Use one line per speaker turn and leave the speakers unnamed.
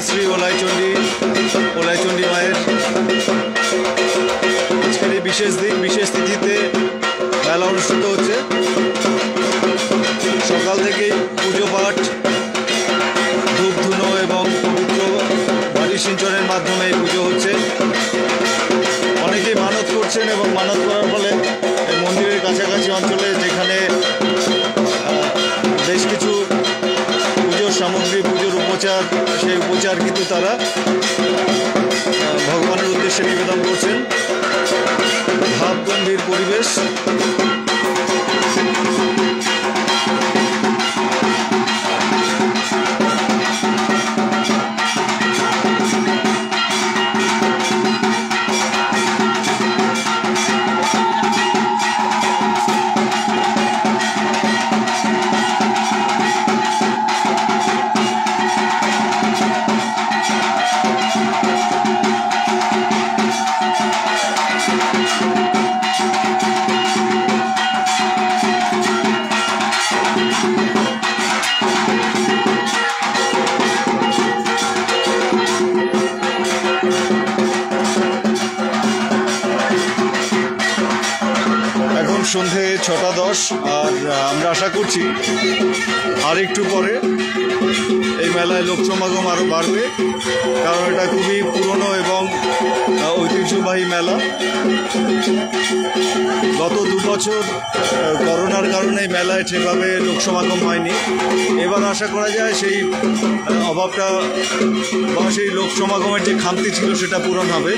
শ্রী ওলাইচণ্ডী মায়ের আজকের এই বিশেষ দিন, বিশেষ তিথিতে মেলা অনুষ্ঠিত হচ্ছে। সকাল থেকেই পুজো পাঠ, ধূপ ধুনো এবং পবিত্র বাড়ি সিঞ্চনের মাধ্যমে এই পুজো হচ্ছে। অনেকেই মানত করছেন এবং মানত করার ফলে মন্দিরের কাছাকাছি অঞ্চলে যেখানে বেশ কিছু পুজোর সামগ্রী, পুজোর উপচার, সেই উপচার কিন্তু তারা ভগবানের উদ্দেশ্যে নিবেদন করছেন। ভাবগম্ভীর পরিবেশ। সন্ধে 6:10, আর আমরা আশা করছি আর একটু পরে এই মেলায় লোক সমাগম আরও বাড়বে, কারণ এটা খুবই পুরনো এবং ঐতিহ্যবাহী মেলা। গত 2 বছর করোনার কারণে এই মেলায় সেভাবে লোক সমাগম হয়নি। এবার আশা করা যায় সেই অভাবটা বা সেই লোক সমাগমের যে খামতি ছিল সেটা পূরণ হবে।